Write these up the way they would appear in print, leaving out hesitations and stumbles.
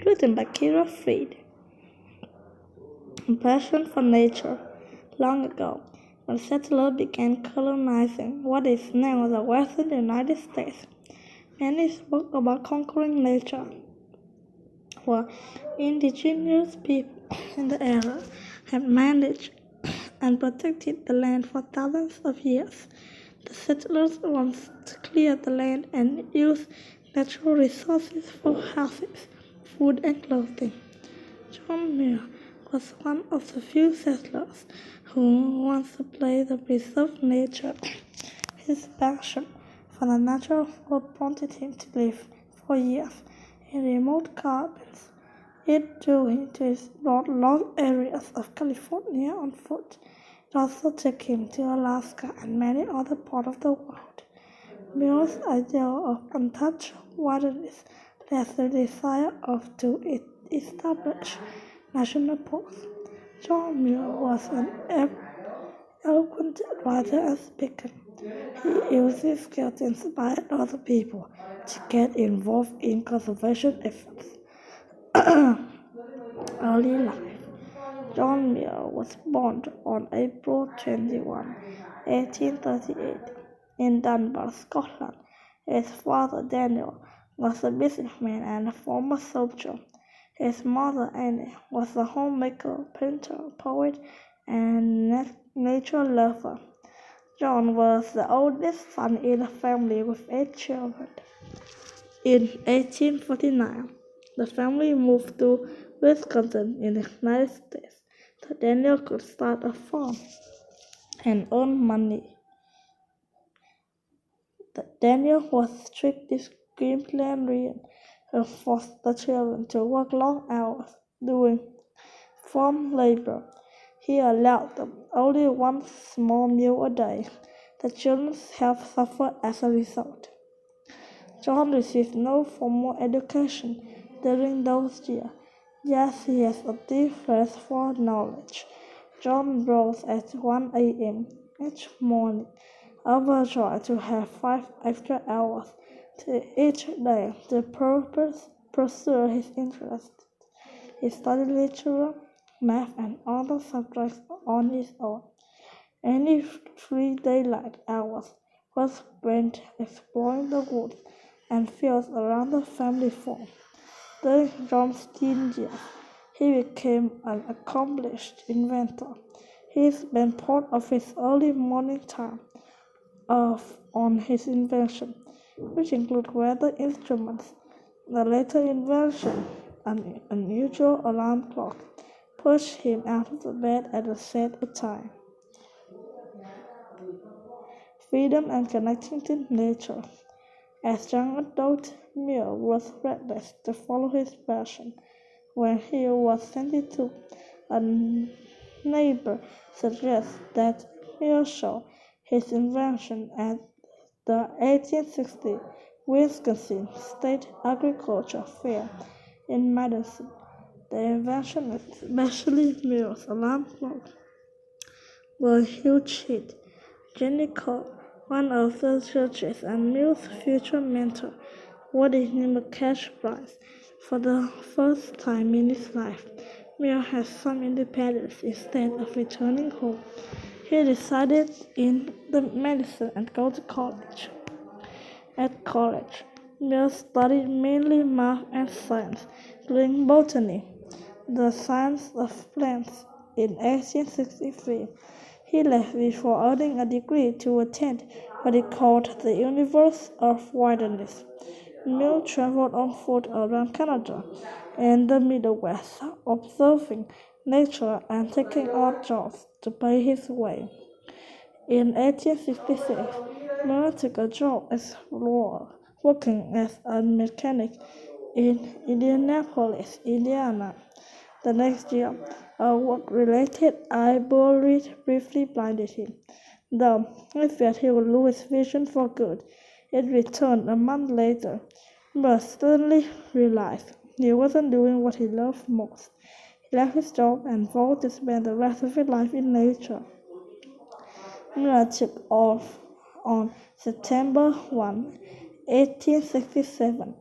written by Kira Fried. Passion for nature. Long ago, when settlers began colonizing what is now the western United States, many spoke about conquering nature. While indigenous people in the area had managed and protected the land for thousands of years, the settlers wanted to clear the land and use natural resources for houses, food, and clothing. John Muir was one of the few settlers who wanted to preserve nature. His passion for the natural world prompted him to live for years in remote cabins. It drew him to explore large areas of California on foot. It also took him to Alaska and many other parts of the world. Muir's idea of untouched wilderness led to the desire to establish national parks. John Muir was an eloquent writer and speaker. He used his skill to inspire other people to get involved in conservation efforts. Early life. John Muir was born on April 21, 1838, in Dunbar, Scotland. His father, Daniel, was a businessman and a former soldier. His mother, Annie, was a homemaker, painter, poet, and nature lover. John was the oldest son in a family with 8 children. In 1849, the family moved to Wisconsin in the United States so Daniel could start a farm and earn money. Daniel was a strict disciplinarian who forced the children to work long hours doing farm labor. He allowed them only one small meal a day. The children's health suffered as a result. John received no formal education during those years, yet he has a deep thirst for knowledge. John rose at 1 a.m. each morning, overjoyed to have 5 extra hours to each day to pursue his interests. He studied literature, math, and other subjects on his own. Any free daylight hours were spent exploring the woods and fields around the family farm. During John's teen years, he became an accomplished inventor. He spent part of his early morning time on his invention, which include weather instruments. The later invention, an unusual alarm clock, pushed him out of the bed at a set time. Freedom and connecting to nature. As young adult, Muir was restless to follow his passion. When he was 22, a neighbor suggested that Muir show his invention at the 1860 Wisconsin State Agriculture Fair in Madison. The invention, especially Muir's alarm clock, was a huge hit. Jenny Cole, one of the judges and Muir's future mentor, awarded him a cash prize. For the first time in his life, Muir had some independence instead of returning home. He decided in the medicine and go to college. At college, Muir studied mainly math and science, including botany, the science of plants. In 1863, he left before earning a degree to attend what he called the Universe of Wilderness. Muir traveled on foot around Canada and the Midwest, observing nature and taking odd jobs to pay his way. In 1866, Muir took a job as working as a mechanic in Indianapolis, Indiana. The next year, a work-related eye briefly blinded him. Though he feared he would lose vision for good, it returned a month later. Muir suddenly realized he wasn't doing what he loved most. He left his job and vowed to spend the rest of his life in nature. Muir took off on September 1, 1867,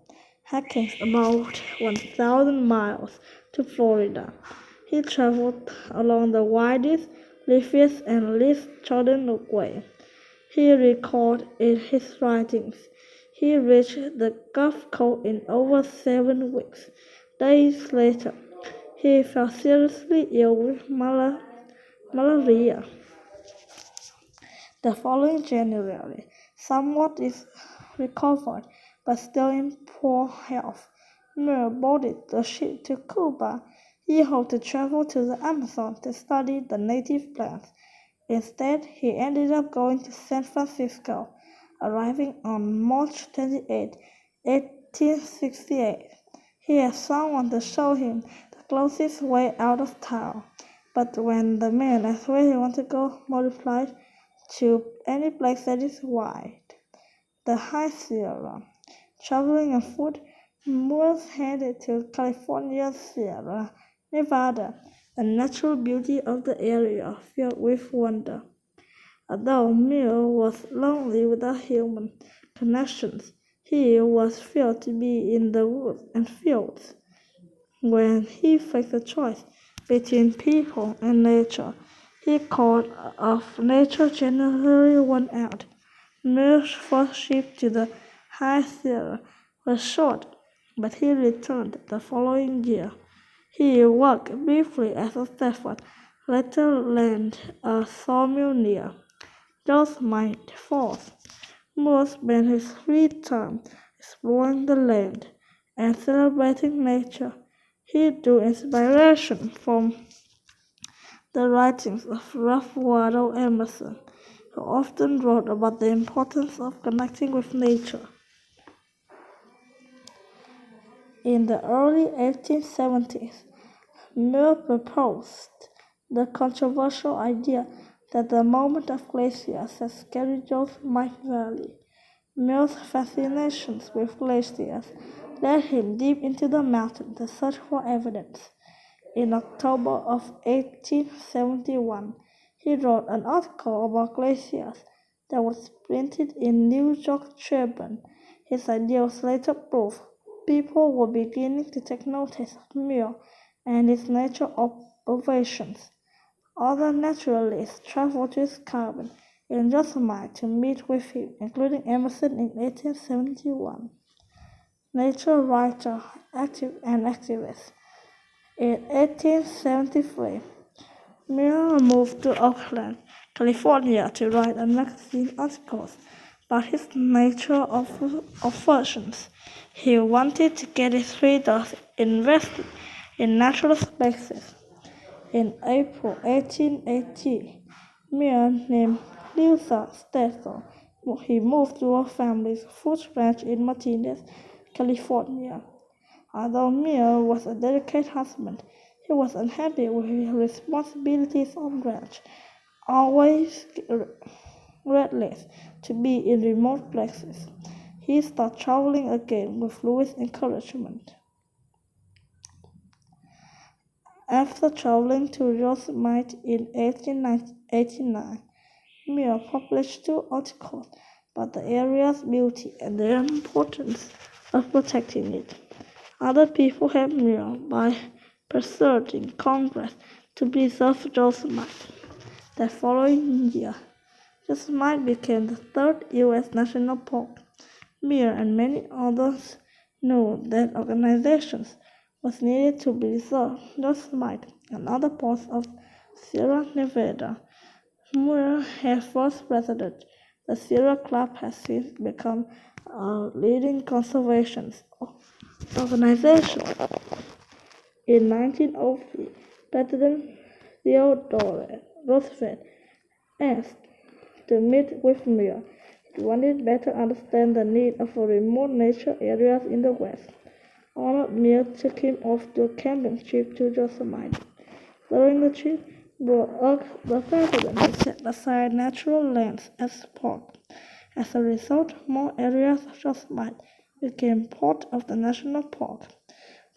hiking about 1,000 miles to Florida. He traveled along the widest, leafiest, and least trodden way. He recorded in his writings. He reached the Gulf Coast in over 7 weeks. Days later, he fell seriously ill with malaria. The following January, somewhat is recovered, but still in poor health. Muir boarded the ship to Cuba. He hoped to travel to the Amazon to study the native plants. Instead, he ended up going to San Francisco, arriving on March 28, 1868. He had someone to show him the closest way out of town, but when the man asked where he wanted to go, Mo replied, "To any place that is wide." The High Sierra. Traveling on foot, Moore headed to California's Sierra Nevada. The natural beauty of the area filled with wonder. Although Moore was lonely without human connections, he was thrilled to be in the woods and fields. When he faced a choice between people and nature, he called off nature generally won out. Moore's first trip to the High Sierra was short, but he returned the following year. He worked briefly as a shepherd, later led a sawmill near Yosemite Falls. Moore spent his free time exploring the land and celebrating nature. He drew inspiration from the writings of Ralph Waldo Emerson, who often wrote about the importance of connecting with nature. In the early 1870s, Moore proposed the controversial idea that the movement of glaciers has carried Yosemite Valley. Moore's fascination with glaciers led him deep into the mountains to search for evidence. In October of 1871, he wrote an article about glaciers that was printed in New York Tribune. His idea was later proved. People were beginning to take notice of Muir and his nature observations. Other naturalists traveled to his cabin in Yosemite to meet with him, including Emerson in 1871. Nature writer and activist. In 1873, Muir moved to Oakland, California to write a magazine articles about his nature observations. He wanted to get his readers invested in natural spaces. In April 1880, Muir named Luther Stetson. He moved to a family's fruit ranch in Martinez, California. Although Muir was a dedicated husband, he was unhappy with his responsibilities on ranch, always restless to be in remote places. He started traveling again with Louis' encouragement. After traveling to Yosemite in 1889, Muir published 2 articles about the area's beauty and the importance of protecting it. Other people helped Muir by persuading Congress to preserve Yosemite. The following year, Yosemite became the third U.S. national park. Muir and many others knew that organizations was needed to preserve Yosemite and other parts of Sierra Nevada. Muir had first president. The Sierra Club has since become a leading conservation organization. In 1903, President Theodore Roosevelt asked to meet with Muir. He wanted to better understand the need of remote nature areas in the West. Honored Muir took him off to a camping trip to Yosemite. During the trip, Muir urged the president to set aside natural lands as park. As a result, more areas of Yosemite became part of the national park.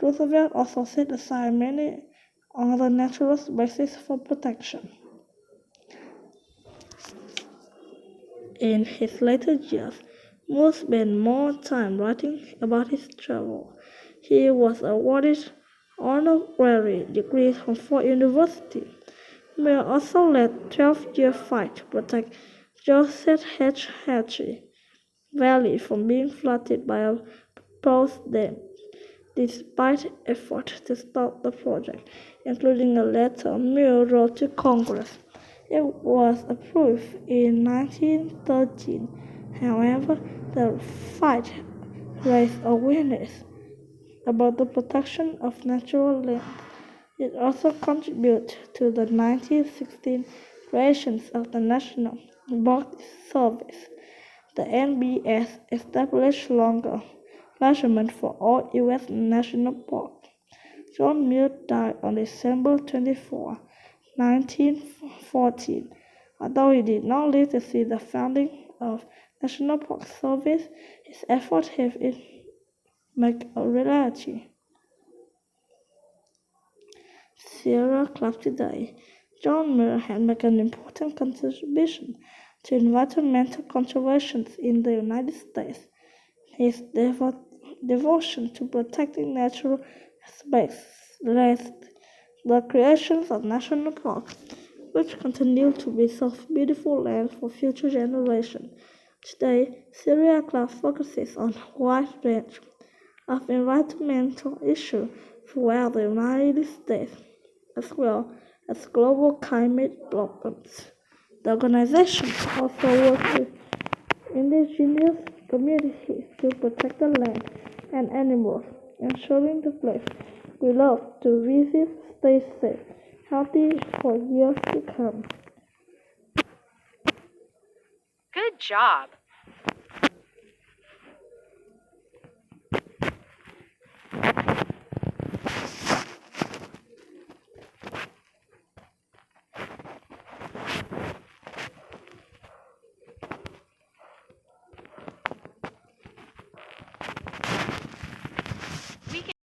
Roosevelt also set aside many other natural spaces for protection. In his later years, Moore spent more time writing about his travel. He was awarded honorary degrees from Ford University. Moore also led a 12-year fight to protect Joseph H. Hatchie Valley from being flooded by a proposed dam. Despite efforts to stop the project, including a letter Moore wrote to Congress, it was approved in 1913. However, the fight raised awareness about the protection of natural land. It also contributed to the 1916 creation of the National Park Service. The NBS established longer measurements for all U.S. national parks. John Muir died on December 24, 1914. Although he did not live to see the founding of National Park Service, his efforts have it make a reality. Sierra Club today. John Muir had made an important contribution to environmental conservation in the United States. His devotion to protecting natural space led the creation of national parks, which continue to preserve beautiful land for future generations. Today, Sierra Club focuses on a wide range of environmental issues throughout the United States, as well as global climate problems. The organization also works with indigenous communities to protect the land and animals, ensuring the place we love to visit stays safe, healthy for years to come. Good job!